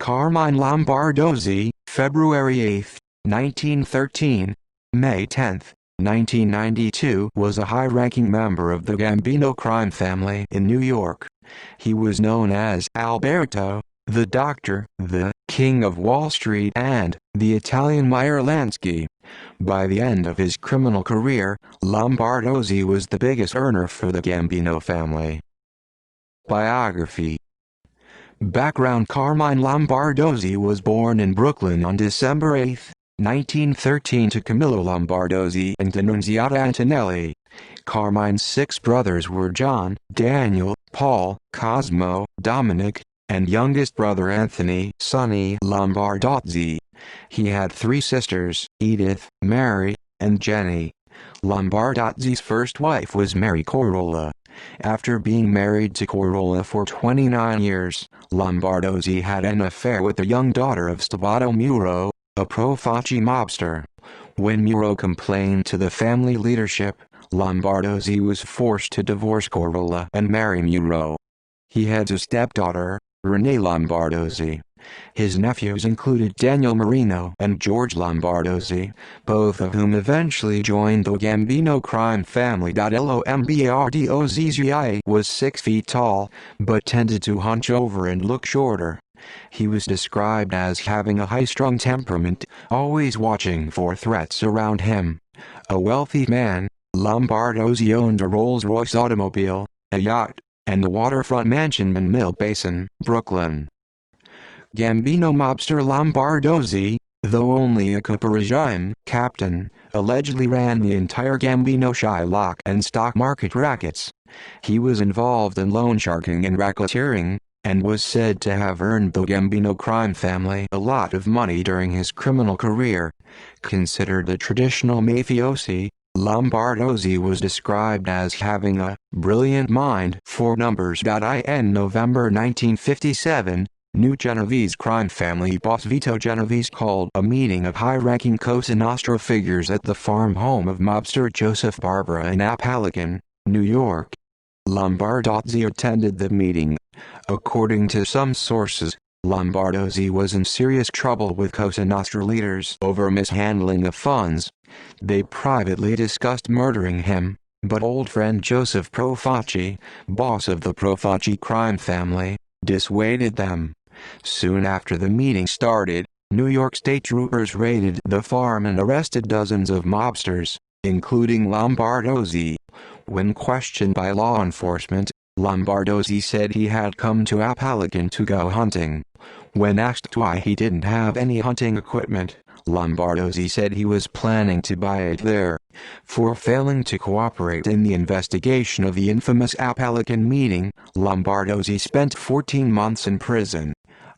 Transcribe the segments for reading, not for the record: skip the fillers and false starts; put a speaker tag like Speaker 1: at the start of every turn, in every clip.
Speaker 1: Carmine Lombardozzi, February 8, 1913, May 10, 1992, was a high-ranking member of the Gambino crime family in New York. He was known as Alberto, the Doctor, the King of Wall Street, and the Italian Meyer Lansky. By the end of his criminal career, Lombardozzi was the biggest earner for the Gambino family. Biography Background Carmine Lombardozzi was born in Brooklyn on December 8, 1913 to Camillo Lombardozzi and Annunziata Antonelli. Carmine's 6 brothers were John, Daniel, Paul, Cosmo, Dominic, and youngest brother Anthony Sonny Lombardozzi. He had 3 sisters, Edith, Mary, and Jenny. Lombardozzi's first wife was Mary Corolla. After being married to Corolla for 29 years, Lombardozzi had an affair with the young daughter of Stabato Muro, a pro-Facci mobster. When Muro complained to the family leadership, Lombardozzi was forced to divorce Corolla and marry Muro. He had a stepdaughter, Renee Lombardozzi. His nephews included Daniel Marino and George Lombardozzi, both of whom eventually joined the Gambino crime family. Lombardozzi was 6 feet tall, but tended to hunch over and look shorter. He was described as having a high-strung temperament, always watching for threats around him. A wealthy man, Lombardozzi owned a Rolls-Royce automobile, a yacht, and a waterfront mansion in Mill Basin, Brooklyn. Gambino mobster Lombardozzi, though only a caporegime captain, allegedly ran the entire Gambino Shylock and stock market rackets. He was involved in loan sharking and racketeering, and was said to have earned the Gambino crime family a lot of money during his criminal career. Considered a traditional mafiosi, Lombardozzi was described as having a brilliant mind for numbers. In November 1957, New Genovese crime family boss Vito Genovese called a meeting of high-ranking Cosa Nostra figures at the farm home of mobster Joseph Barbera in Apalachin, New York. Lombardozzi attended the meeting. According to some sources, Lombardozzi was in serious trouble with Cosa Nostra leaders over mishandling of funds. They privately discussed murdering him, but old friend Joseph Profacci, boss of the Profacci crime family, dissuaded them. Soon after the meeting started, New York State troopers raided the farm and arrested dozens of mobsters, including Lombardozzi. When questioned by law enforcement, Lombardozzi said he had come to Apalachin to go hunting. When asked why he didn't have any hunting equipment, Lombardozzi said he was planning to buy it there. For failing to cooperate in the investigation of the infamous Apalachin meeting, Lombardozzi spent 14 months in prison.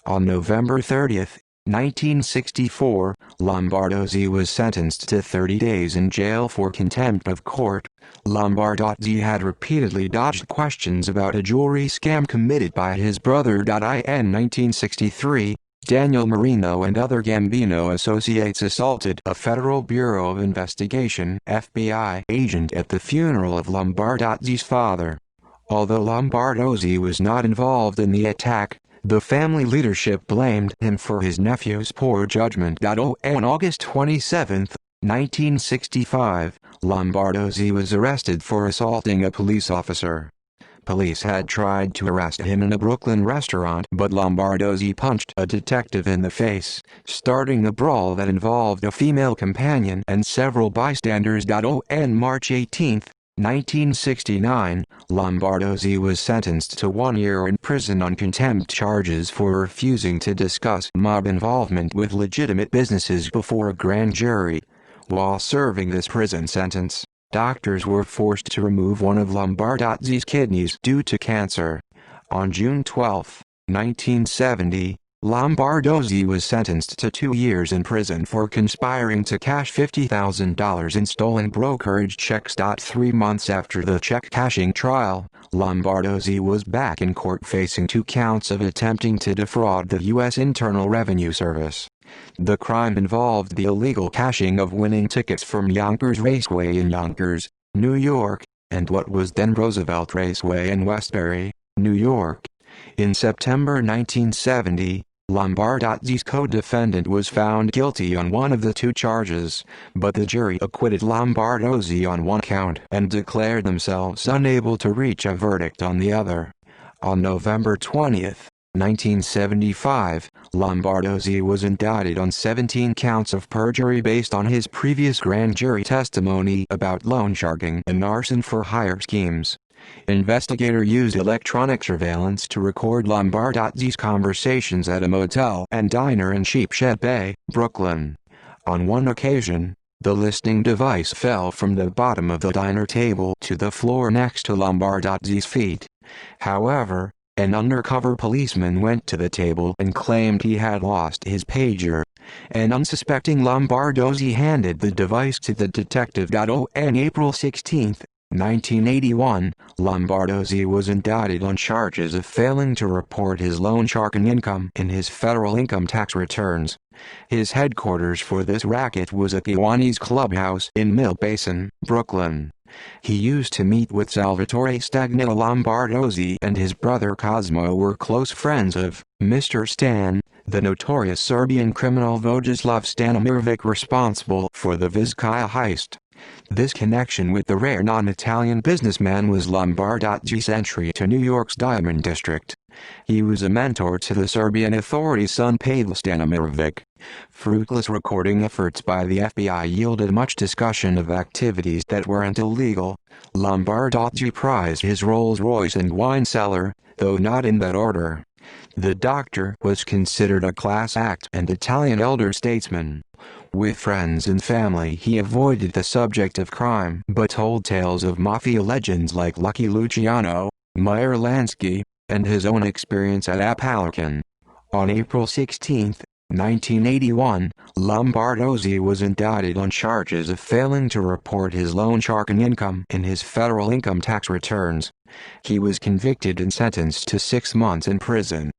Speaker 1: On November 30, 1964, Lombardozzi was sentenced to 30 days in jail for contempt of court. Lombardozzi had repeatedly dodged questions about a jewelry scam committed by his brother. In 1963, Daniel Marino and other Gambino associates assaulted a Federal Bureau of Investigation (FBI) agent at the funeral of Lombardozzi's father. Although Lombardozzi was not involved in the attack, the family leadership blamed him for his nephew's poor judgment. On August 27, 1965, Lombardozzi was arrested for assaulting a police officer. Police had tried to arrest him in a Brooklyn restaurant, but Lombardozzi punched a detective in the face, starting a brawl that involved a female companion and several bystanders. On March 18, 1969, Lombardozzi was sentenced to 1 year in prison on contempt charges for refusing to discuss mob involvement with legitimate businesses before a grand jury. While serving this prison sentence, doctors were forced to remove one of Lombardozzi's kidneys due to cancer. On June 12, 1970, Lombardozzi was sentenced to 2 years in prison for conspiring to cash $50,000 in stolen brokerage checks. 3 months after the check-cashing trial, Lombardozzi was back in court facing 2 counts of attempting to defraud the U.S. Internal Revenue Service. The crime involved the illegal cashing of winning tickets from Yonkers Raceway in Yonkers, New York, and what was then Roosevelt Raceway in Westbury, New York. In September 1970, Lombardozzi's co-defendant was found guilty on one of the two charges, but the jury acquitted Lombardozzi on one count and declared themselves unable to reach a verdict on the other. On November 20, 1975, Lombardozzi was indicted on 17 counts of perjury based on his previous grand jury testimony about loan sharking and arson for hire schemes. Investigator used electronic surveillance to record Lombardozzi's conversations at a motel and diner in Sheepshead Bay, Brooklyn. On one occasion, the listening device fell from the bottom of the diner table to the floor next to Lombardozzi's feet. However, an undercover policeman went to the table and claimed he had lost his pager. An unsuspecting Lombardozzi handed the device to the detective. On April 16, 1981, Lombardozzi was indicted on charges of failing to report his loan sharking income in his federal income tax returns. His headquarters for this racket was at Kiwani's Clubhouse in Mill Basin, Brooklyn. He used to meet with Salvatore Stagnato. Lombardozzi and his brother Cosmo were close friends of Mr. Stan, the notorious Serbian criminal Vojislav Stanimirovic responsible for the Vizcaya heist. This connection with the rare non-Italian businessman was Lombardozzi's entry to New York's Diamond District. He was a mentor to the Serbian authorities' son Pavel Stanimirovic. Fruitless recording efforts by the FBI yielded much discussion of activities that weren't illegal. Lombardozzi prized his Rolls-Royce and wine cellar, though not in that order. The doctor was considered a class act and Italian elder statesman. With friends and family he avoided the subject of crime but told tales of Mafia legends like Lucky Luciano, Meyer Lansky, and his own experience at Apalachin. On April 16, 1981, Lombardozzi was indicted on charges of failing to report his loan sharking income in his federal income tax returns. He was convicted and sentenced to 6 months in prison.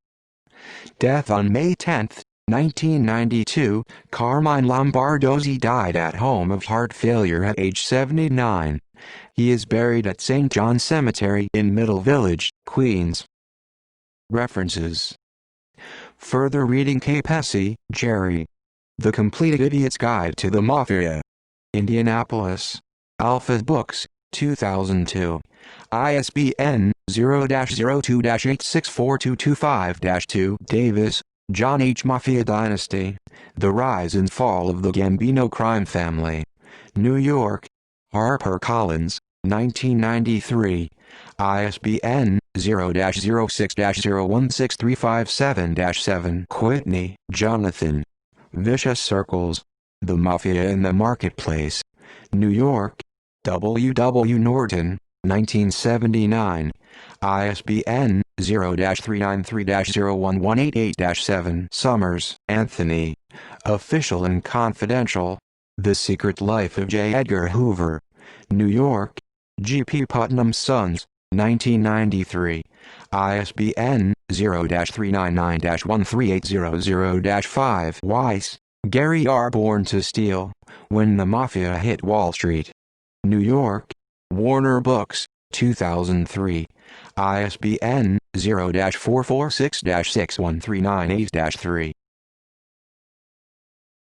Speaker 1: Death on May 10, 1992, Carmine Lombardozzi died at home of heart failure at age 79. He is buried at St. John's Cemetery in Middle Village, Queens. References. Further reading: Capesi, Jerry. The Complete Idiot's Guide to the Mafia. Indianapolis. Alpha Books, 2002. ISBN 0-02-864225-2. Davis, John H. Mafia Dynasty, The Rise and Fall of the Gambino Crime Family. New York, HarperCollins, 1993. ISBN 0-06-016357-7. Whitney, Jonathan. Vicious Circles. The Mafia in the Marketplace. New York, W. W. Norton, 1979. ISBN 0-393-01188-7. Summers, Anthony. Official and Confidential. The Secret Life of J. Edgar Hoover. New York, G. P. Putnam Sons, 1993. ISBN 0-399-13800-5. Weiss, Gary R. Born to Steal. When the Mafia Hit Wall Street. New York, Warner Books, 2003. ISBN 0-446-61398-3.